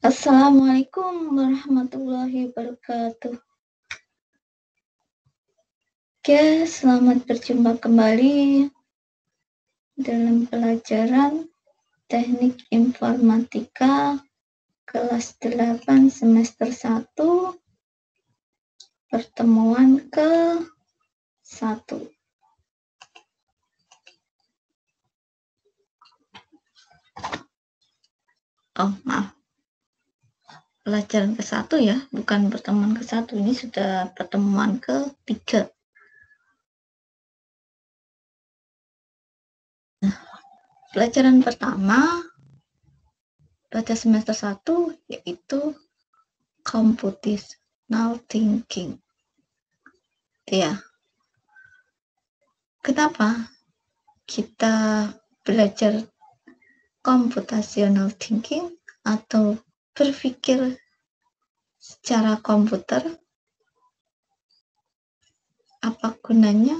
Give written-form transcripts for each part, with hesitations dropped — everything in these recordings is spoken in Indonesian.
Assalamualaikum warahmatullahi wabarakatuh. Oke, selamat berjumpa kembali dalam pelajaran Teknik Informatika kelas 8 semester 1 pertemuan ke-1. Oh, maaf. Pelajaran ke-1 ya, bukan pertemuan ke-1. Ini sudah pertemuan ke-3. Nah, pelajaran pertama pada semester 1 yaitu Computational Thinking. Ya. Kenapa kita belajar computational thinking atau berpikir secara komputer? Apa gunanya?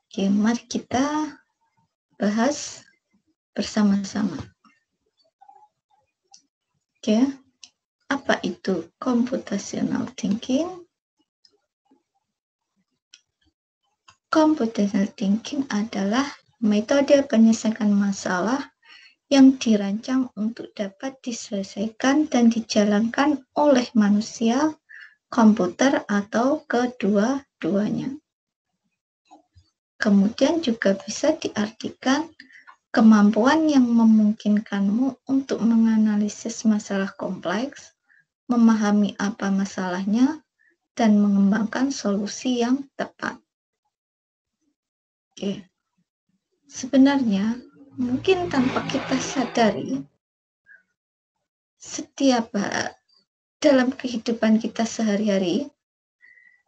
Oke, mari kita bahas bersama-sama. Oke, apa itu computational thinking? Computational thinking adalah metode penyelesaian masalah yang dirancang untuk dapat diselesaikan dan dijalankan oleh manusia, komputer, atau kedua-duanya. Kemudian juga bisa diartikan kemampuan yang memungkinkanmu untuk menganalisis masalah kompleks, memahami apa masalahnya, dan mengembangkan solusi yang tepat. Oke. Sebenarnya, mungkin tanpa kita sadari, setiap dalam kehidupan kita sehari-hari,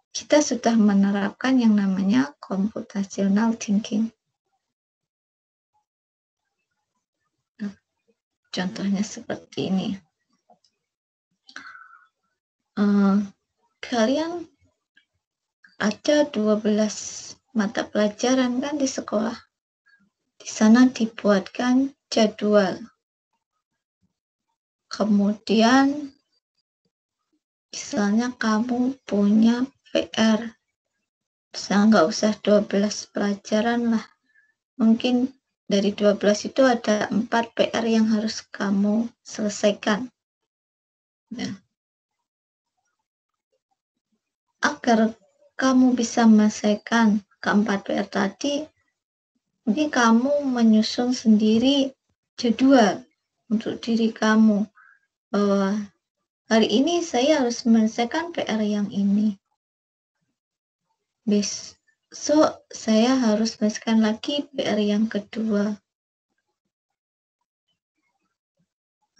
kita sudah menerapkan yang namanya computational thinking. Nah, contohnya seperti ini. Kalian ada 12 mata pelajaran kan di sekolah. Di sana dibuatkan jadwal. Kemudian misalnya kamu punya PR. Misalnya nggak usah 12 pelajaran lah. Mungkin dari 12 itu ada 4 PR yang harus kamu selesaikan. Nah, agar kamu bisa menyelesaikan keempat PR tadi, mungkin kamu menyusun sendiri jadwal untuk diri kamu. Bahwa hari ini saya harus menyelesaikan PR yang ini. Besok saya harus menyelesaikan lagi PR yang kedua.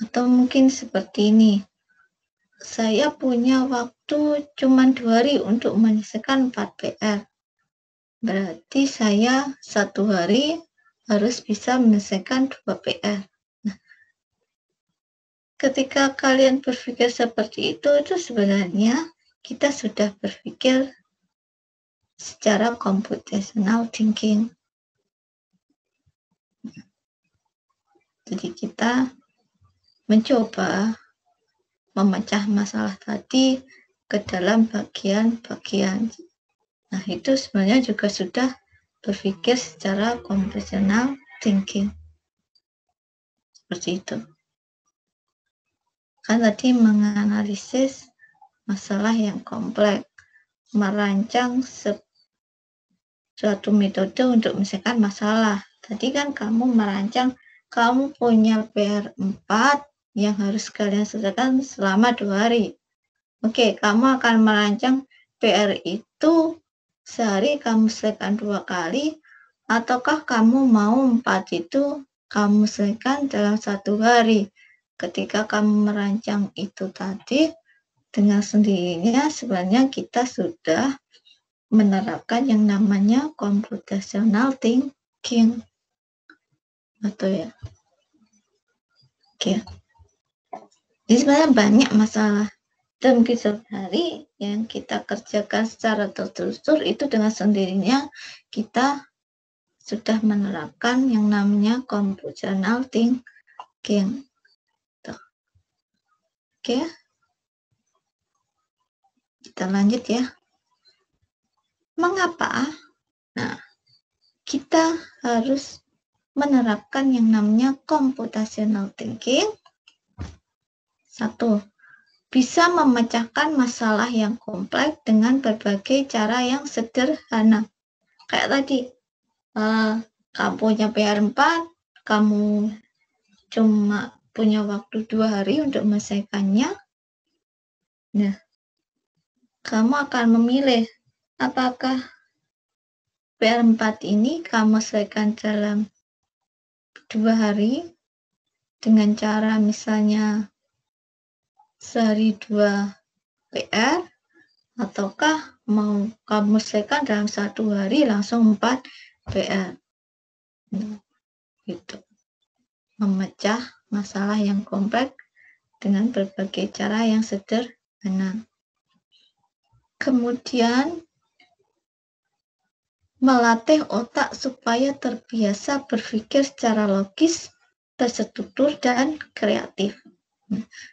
Atau mungkin seperti ini. Saya punya waktu cuma 2 hari untuk menyelesaikan 4 PR. Berarti saya 1 hari harus bisa menyelesaikan 2 PR. Nah, ketika kalian berpikir seperti itu sebenarnya kita sudah berpikir secara computational thinking. Jadi kita mencoba memecah masalah tadi ke dalam bagian-bagian. Nah, itu sebenarnya juga sudah berpikir secara computational thinking. Seperti itu. Kan tadi menganalisis masalah yang kompleks, merancang suatu metode untuk menyelesaikan masalah. Tadi kan kamu merancang, kamu punya PR 4 yang harus kalian selesaikan selama 2 hari. Oke, kamu akan merancang PR itu sehari kamu selesaikan 2 kali, ataukah kamu mau 4 itu kamu selesaikan dalam 1 hari. Ketika kamu merancang itu tadi, dengan sendirinya sebenarnya kita sudah menerapkan yang namanya computational thinking. Betul ya? Oke. Jadi sebenarnya banyak masalah dalam kehidupan sehari yang kita kerjakan secara terstruktur itu dengan sendirinya kita sudah menerapkan yang namanya computational thinking. Oke, kita lanjut ya. Mengapa? Nah, kita harus menerapkan yang namanya computational thinking. 1. Bisa memecahkan masalah yang kompleks dengan berbagai cara yang sederhana. Kayak tadi, kamu punya PR4, kamu cuma punya waktu 2 hari untuk menyelesaikannya. Nah, kamu akan memilih apakah PR4 ini kamu selesaikan dalam 2 hari dengan cara misalnya sehari 2 PR, ataukah mau kamu selesaikan dalam 1 hari langsung 4 PR. Nah, gitu. Memecah masalah yang kompleks dengan berbagai cara yang sederhana. Kemudian melatih otak supaya terbiasa berpikir secara logis, terstruktur, dan kreatif.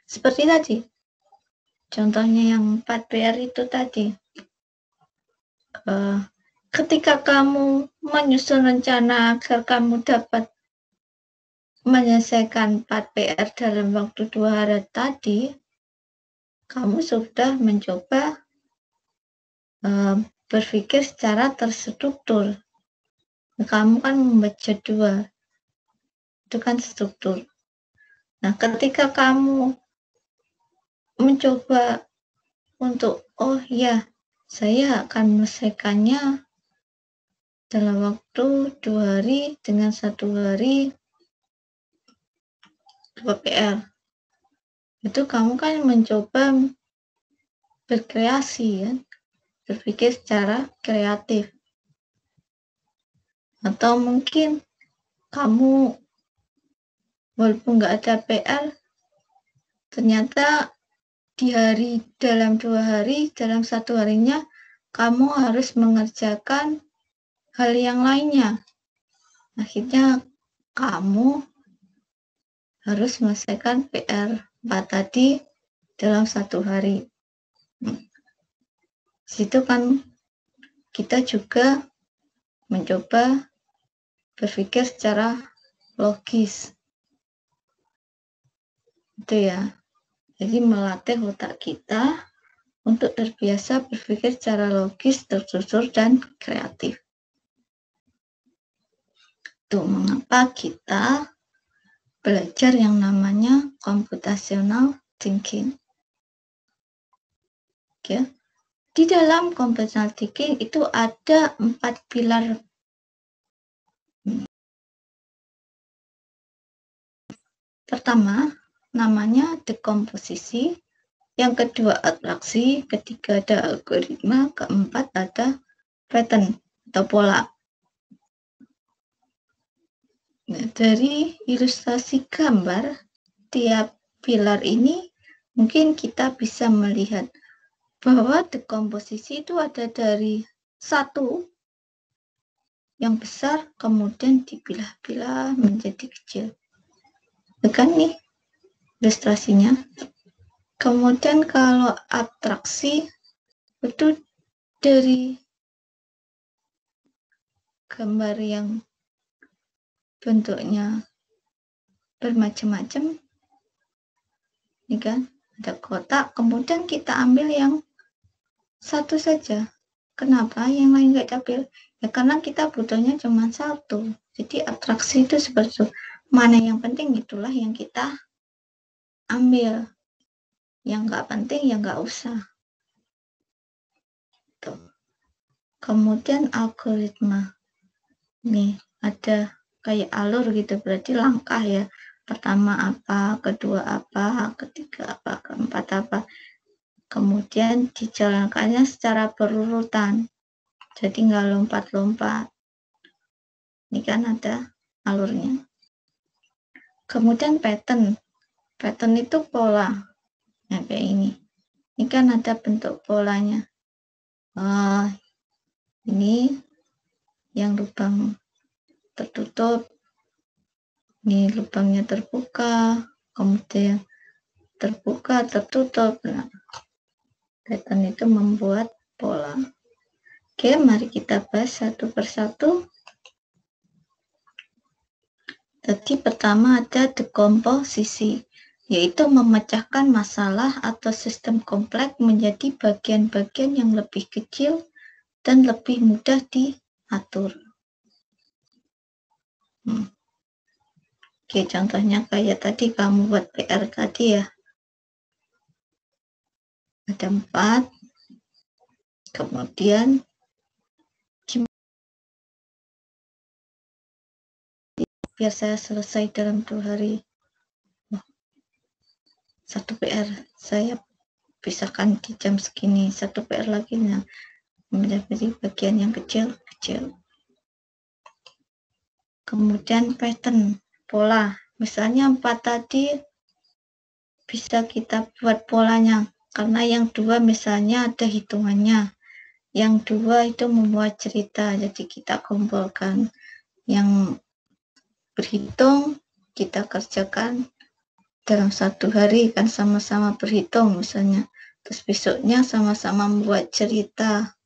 Seperti tadi, contohnya yang 4 PR itu tadi. Ketika kamu menyusun rencana agar kamu dapat menyelesaikan 4 PR dalam waktu 2 hari tadi, kamu sudah mencoba berpikir secara terstruktur. Kamu kan membuat jadwal, itu kan struktur. Nah, ketika kamu mencoba untuk, oh ya, saya akan menyelesaikannya dalam waktu 2 hari dengan 1 hari 2 PR. Itu kamu kan mencoba berkreasi, kan? Berpikir secara kreatif. Atau mungkin kamu walaupun nggak ada PR, ternyata dalam 2 hari, dalam 1 harinya, kamu harus mengerjakan hal yang lainnya. Akhirnya kamu harus menyelesaikan PR4 tadi dalam 1 hari. Situ kan kita juga mencoba berpikir secara logis. Itu ya. Jadi melatih otak kita untuk terbiasa berpikir secara logis, tersusun, dan kreatif. Itu mengapa kita belajar yang namanya computational thinking. Oke. Di dalam computational thinking itu ada 4 pilar. Pertama, namanya dekomposisi. Yang kedua, atraksi. Ketiga, ada algoritma. Keempat, ada pattern atau pola. Nah, dari ilustrasi gambar tiap pilar ini mungkin kita bisa melihat bahwa dekomposisi itu ada dari satu yang besar kemudian dipilah-pilah menjadi kecil. Bukan nih ilustrasinya. Kemudian kalau abstraksi itu dari gambar yang bentuknya bermacam-macam, ini kan ada kotak, kemudian kita ambil yang satu saja. Kenapa yang lain nggak diambil? Ya karena kita butuhnya cuma satu. Jadi abstraksi itu seperti itu. Mana yang penting itulah yang kita ambil. Yang nggak penting ya nggak usah. Tuh. Kemudian algoritma. Nih ada kayak alur gitu, berarti langkah ya. Pertama apa, kedua apa, ketiga apa, keempat apa. Kemudian dijalankannya secara berurutan. Jadi nggak lompat-lompat. Ini kan ada alurnya. Kemudian pattern. Pattern itu pola. Nah, kayak ini. Ini kan ada bentuk polanya. Ini yang lubang tertutup. Ini lubangnya terbuka. Kemudian terbuka, tertutup. Nah, pattern itu membuat pola. Oke, mari kita bahas satu persatu. Jadi pertama ada dekomposisi, yaitu memecahkan masalah atau sistem kompleks menjadi bagian-bagian yang lebih kecil dan lebih mudah diatur. Oke, contohnya kayak tadi kamu buat PR tadi ya. Ada 4, kemudian biar saya selesai dalam 2 hari. Satu PR saya pisahkan di jam segini, satu PR lagi menjadi bagian yang kecil-kecil. Kemudian pattern, pola. Misalnya 4 tadi bisa kita buat polanya, karena yang 2 misalnya ada hitungannya. Yang 2 itu membuat cerita, jadi kita kumpulkan. Yang berhitung kita kerjakan dalam 1 hari, kan sama-sama berhitung misalnya. Terus besoknya sama-sama membuat cerita.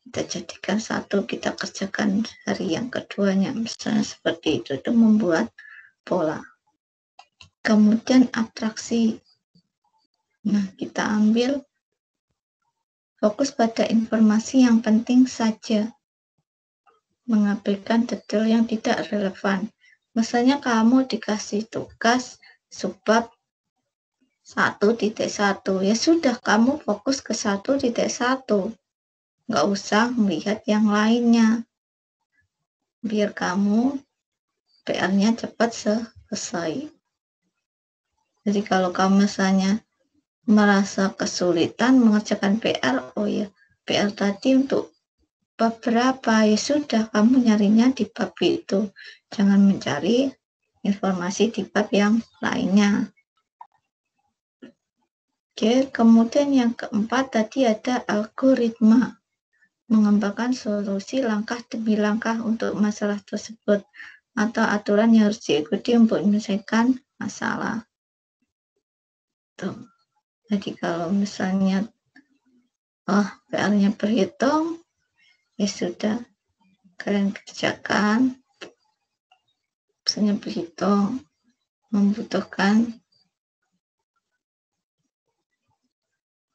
Kita jadikan 1, kita kerjakan hari yang keduanya, misalnya seperti itu membuat pola. Kemudian atraksi. Nah, kita ambil fokus pada informasi yang penting saja, mengabaikan detail yang tidak relevan. Misalnya kamu dikasih tugas subbab 1.1, ya sudah kamu fokus ke 1.1. Nggak usah melihat yang lainnya, biar kamu PR-nya cepat selesai. Jadi kalau kamu misalnya merasa kesulitan mengerjakan PR, oh ya, PR tadi untuk bab berapa, ya sudah kamu nyarinya di bab itu, jangan mencari informasi di bab yang lainnya. Oke, kemudian yang keempat tadi ada algoritma. Mengembangkan solusi langkah demi langkah untuk masalah tersebut atau aturan yang harus diikuti untuk menyelesaikan masalah. Tuh. Jadi kalau misalnya PR-nya berhitung, ya sudah kalian kerjakan. Misalnya berhitung membutuhkan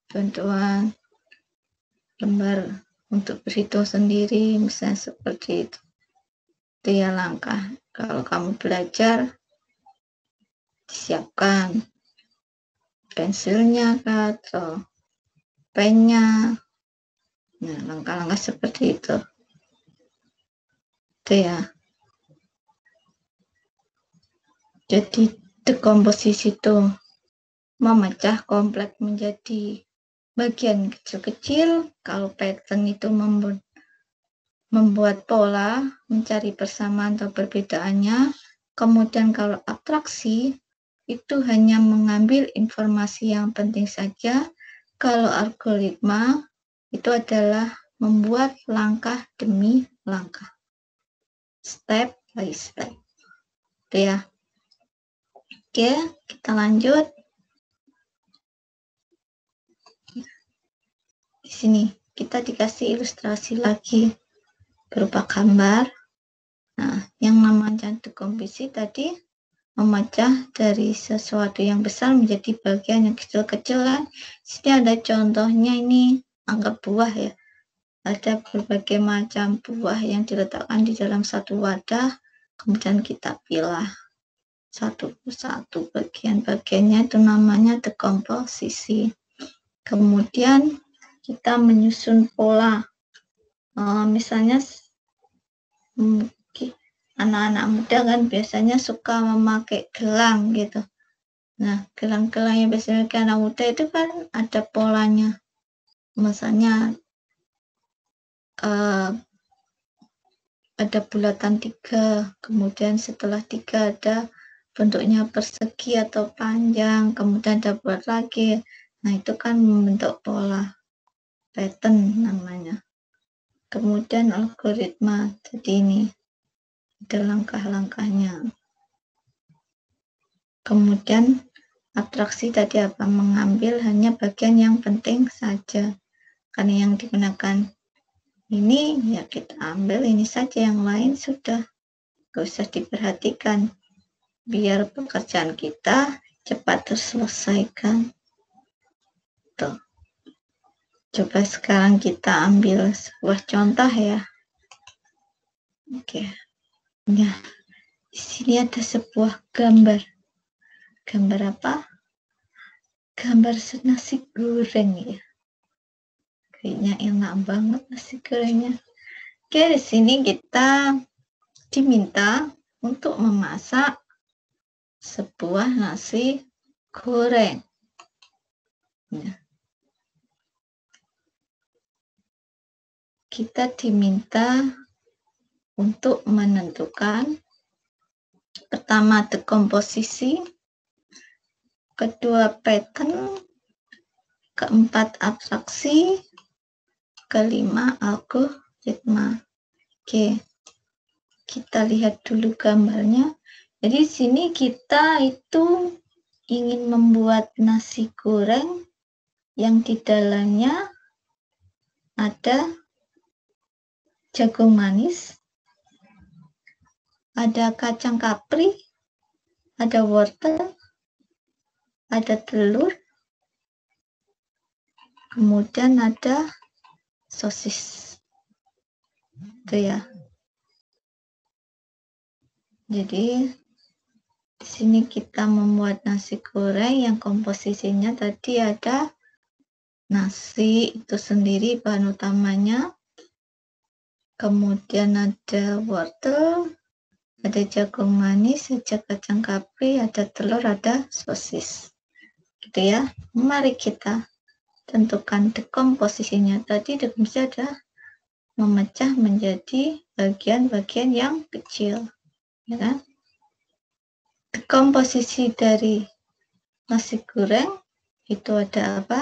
bantuan lembar untuk berhitung sendiri, misalnya seperti itu. Itu ya langkah. Kalau kamu belajar, disiapkan pensilnya atau pennya. Nah, langkah-langkah seperti itu. Itu ya. Jadi dekomposisi itu memecah kompleks menjadi bagian kecil-kecil. Kalau pattern itu membuat pola, mencari persamaan atau perbedaannya. Kemudian kalau atraksi, itu hanya mengambil informasi yang penting saja. Kalau algoritma, itu adalah membuat langkah demi langkah. Step by step. Itu ya. Oke, kita lanjut. Di sini kita dikasih ilustrasi lagi berupa gambar. Nah, yang namanya dekomposisi tadi memecah dari sesuatu yang besar menjadi bagian yang kecil-kecilan. Sini ada contohnya, ini anggap buah ya. Ada berbagai macam buah yang diletakkan di dalam satu wadah, kemudian kita pilah satu persatu bagian-bagiannya, itu namanya dekomposisi. Kemudian kita menyusun pola. Misalnya anak-anak muda kan biasanya suka memakai gelang gitu. Nah, gelang-gelang yang biasanya pakai anak muda itu kan ada polanya. Misalnya ada bulatan 3, kemudian setelah 3 ada bentuknya persegi atau panjang, kemudian ada bulat lagi. Nah, itu kan membentuk pola, pattern namanya. Kemudian algoritma, jadi ini ada langkah-langkahnya. Kemudian Abstraksi tadi apa? Mengambil hanya bagian yang penting saja. Karena yang digunakan ini, ya kita ambil ini saja, yang lain sudah gak usah diperhatikan. Biar pekerjaan kita cepat terselesaikan. Tuh. Coba sekarang kita ambil sebuah contoh ya. Oke. Nah, di sini ada sebuah gambar. Gambar apa? Gambar nasi goreng ya. Kayaknya enak banget nasi gorengnya. Oke, di sini kita diminta untuk memasak sebuah nasi goreng. Nah, kita diminta untuk menentukan pertama dekomposisi, kedua pattern, keempat abstraksi, kelima algoritma. Oke, kita lihat dulu gambarnya. Jadi di sini kita itu ingin membuat nasi goreng yang di dalamnya ada jagung manis, ada kacang kapri, ada wortel, ada telur, kemudian ada sosis. Itu ya. Jadi di sini kita membuat nasi goreng yang komposisinya tadi ada nasi itu sendiri bahan utamanya, kemudian ada wortel, ada jagung manis, ada kacang kapri, ada telur, ada sosis. Gitu ya. Mari kita tentukan dekomposisinya. Tadi dekomposisi ada memecah menjadi bagian-bagian yang kecil. Ya kan? Dekomposisi dari nasi goreng itu ada apa?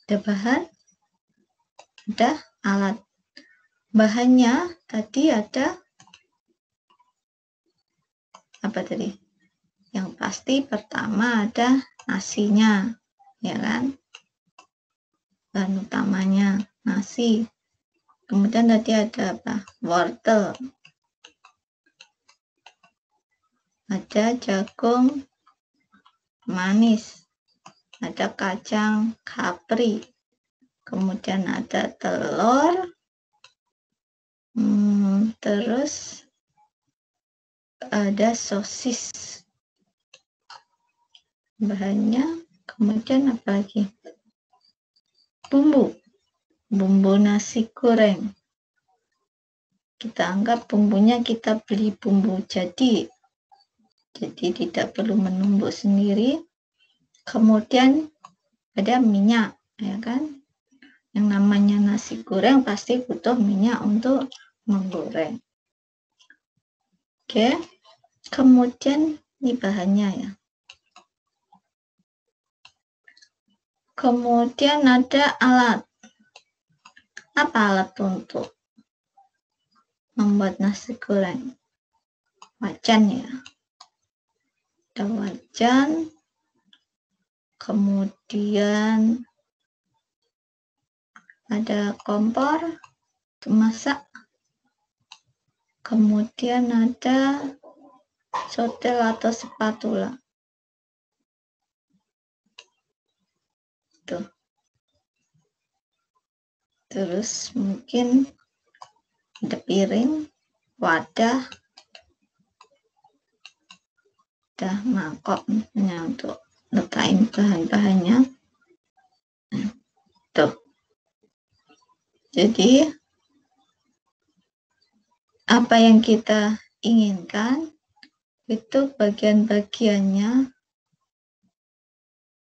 Ada bahan, ada alat. Bahannya tadi ada apa tadi? Yang pasti pertama ada nasinya, ya kan? Bahan utamanya nasi. Kemudian tadi ada apa? Wortel. Ada jagung manis. Ada kacang kapri. Kemudian ada telur. Terus ada sosis. Bahannya, kemudian apa lagi? Bumbu nasi goreng. Kita anggap bumbunya kita beli bumbu jadi tidak perlu menumbuk sendiri. Kemudian ada minyak, ya kan? Yang namanya nasi goreng pasti butuh minyak untuk menggoreng. Oke, kemudian ini bahannya ya. Kemudian ada alat. Apa alat untuk membuat nasi goreng? Wajan ya. Ada wajan. Kemudian ada kompor untuk masak. Kemudian ada sotel atau spatula. Tuh. Terus mungkin ada piring, wadah, ada mangkok misalnya untuk letakkan bahan-bahannya. Tuh. Jadi apa yang kita inginkan itu bagian-bagiannya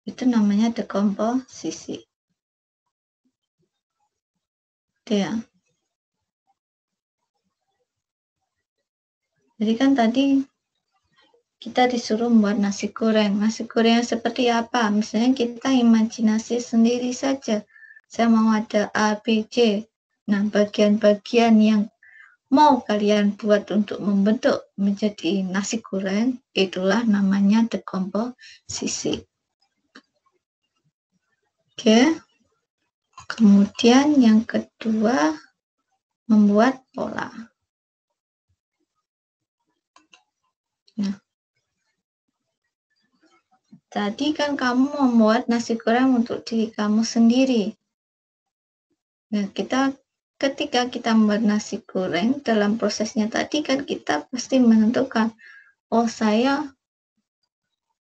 itu namanya dekomposisi. Ya. Jadi kan tadi kita disuruh membuat nasi goreng. Nasi goreng seperti apa? Misalnya kita imajinasi sendiri saja. Saya mau ada A, B, C. Nah, bagian-bagian yang mau kalian buat untuk membentuk menjadi nasi goreng, itulah namanya dekomposisi. Oke. Kemudian yang kedua, membuat pola. Nah, tadi kan kamu membuat nasi goreng untuk diri kamu sendiri. Nah, ketika kita membuat nasi goreng, dalam prosesnya tadi kan kita pasti menentukan, oh saya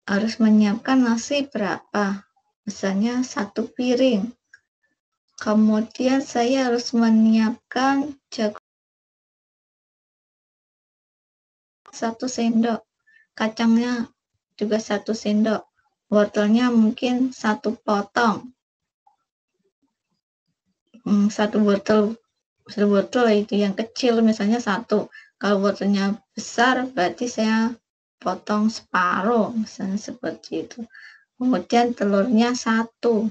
harus menyiapkan nasi berapa, misalnya 1 piring. Kemudian saya harus menyiapkan jagung 1 sendok, kacangnya juga 1 sendok, wortelnya mungkin 1 potong. 1 wortel itu yang kecil misalnya 1, kalau wortelnya besar berarti saya potong separuh, misalnya seperti itu. Kemudian telurnya 1,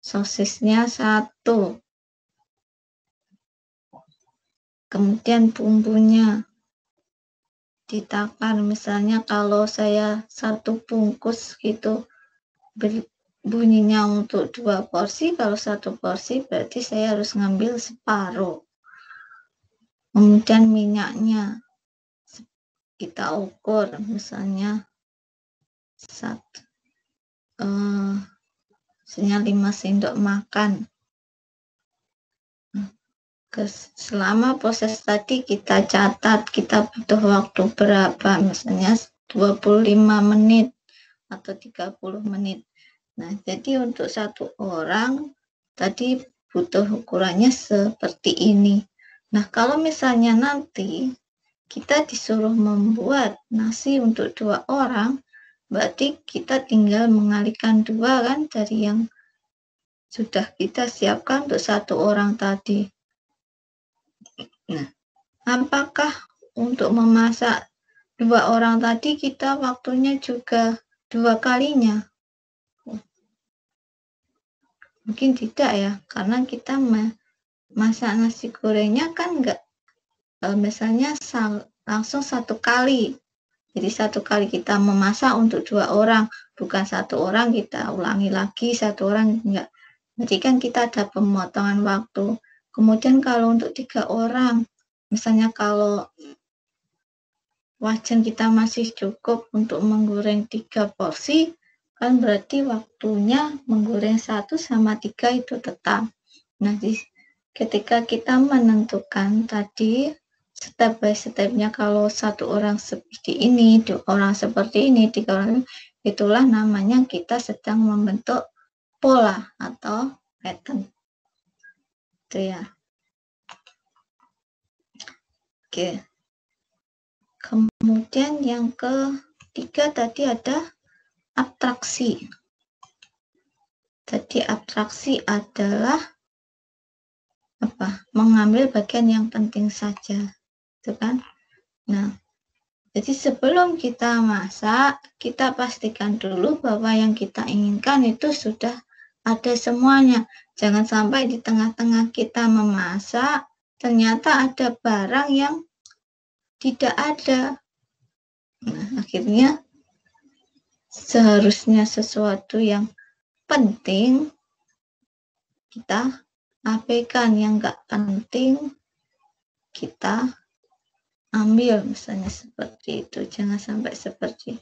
sosisnya 1. Kemudian bumbunya ditakar, misalnya kalau saya 1 bungkus gitu bunyinya untuk 2 porsi, kalau 1 porsi berarti saya harus ngambil separuh. Kemudian minyaknya kita ukur, misalnya 5 sendok makan. Selama proses tadi kita catat, kita butuh waktu berapa, misalnya 25 menit atau 30 menit. Nah, jadi untuk 1 orang tadi butuh ukurannya seperti ini. Nah, kalau misalnya nanti kita disuruh membuat nasi untuk 2 orang, berarti kita tinggal mengalihkan 2 kan dari yang sudah kita siapkan untuk 1 orang tadi. Nah, apakah untuk memasak 2 orang tadi kita waktunya juga 2 kalinya? Mungkin tidak ya, karena kita masak nasi gorengnya kan enggak, misalnya langsung 1 kali. Jadi 1 kali kita memasak untuk 2 orang, bukan 1 orang kita ulangi lagi, 1 orang enggak. Jadi kan kita ada pemotongan waktu. Kemudian kalau untuk 3 orang, misalnya kalau wajan kita masih cukup untuk menggoreng 3 porsi, kan berarti waktunya menggoreng 1 sama 3 itu tetap. Nah, ketika kita menentukan tadi step by step-nya, kalau 1 orang seperti ini, 2 orang seperti ini, 3 orang, itulah namanya kita sedang membentuk pola atau pattern. Itu ya. Oke. Kemudian yang ketiga tadi ada abstraksi. Jadi abstraksi adalah mengambil bagian yang penting saja, itu kan. Nah, jadi sebelum kita masak, kita pastikan dulu bahwa yang kita inginkan itu sudah ada semuanya. Jangan sampai di tengah-tengah kita memasak, ternyata ada barang yang tidak ada. Nah, akhirnya seharusnya sesuatu yang penting kita abaikan, yang nggak penting kita ambil, misalnya seperti itu. Jangan sampai seperti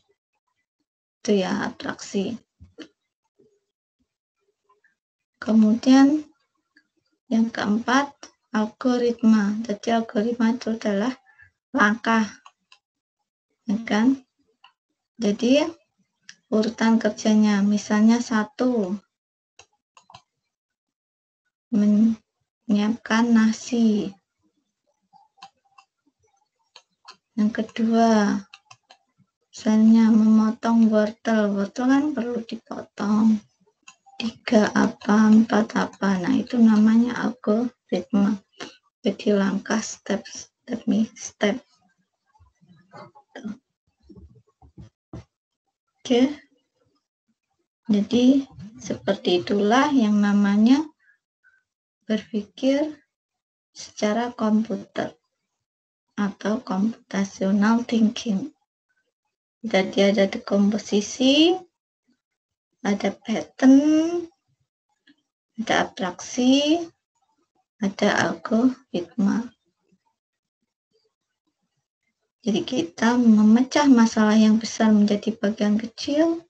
itu ya, atraksi. Kemudian yang keempat, algoritma. Jadi algoritma itu adalah langkah, ya kan? Jadi urutan kerjanya, misalnya 1, menyiapkan nasi. Yang kedua, misalnya memotong wortel. Wortel kan perlu dipotong 3 apa, 4 apa. Nah, itu namanya algoritma. Jadi langkah step demi step. Oke. Jadi seperti itulah yang namanya berpikir secara komputer. atau computational thinking. Jadi ada dekomposisi, ada pattern, ada abstraksi, ada algoritma. Jadi kita memecah masalah yang besar menjadi bagian kecil,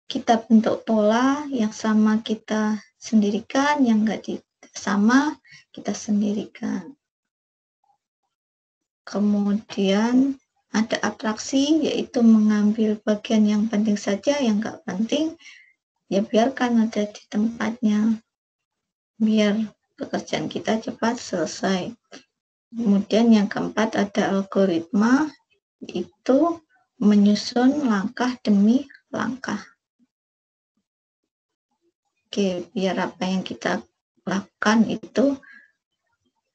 kita bentuk pola yang sama kita sendirikan, yang enggak sama kita sendirikan. Kemudian ada abstraksi, yaitu mengambil bagian yang penting saja, yang enggak penting ya biarkan ada di tempatnya, biar pekerjaan kita cepat selesai. Kemudian yang keempat ada algoritma, itu menyusun langkah demi langkah. Oke, biar apa yang kita lakukan itu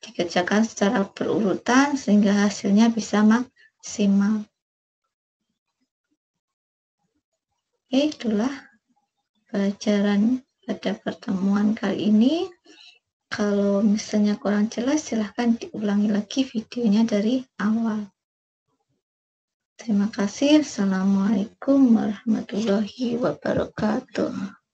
dikerjakan secara berurutan sehingga hasilnya bisa maksimal. Oke, itulah pelajaran pada pertemuan kali ini. Kalau misalnya kurang jelas, silahkan diulangi lagi videonya dari awal. Terima kasih. Assalamualaikum warahmatullahi wabarakatuh.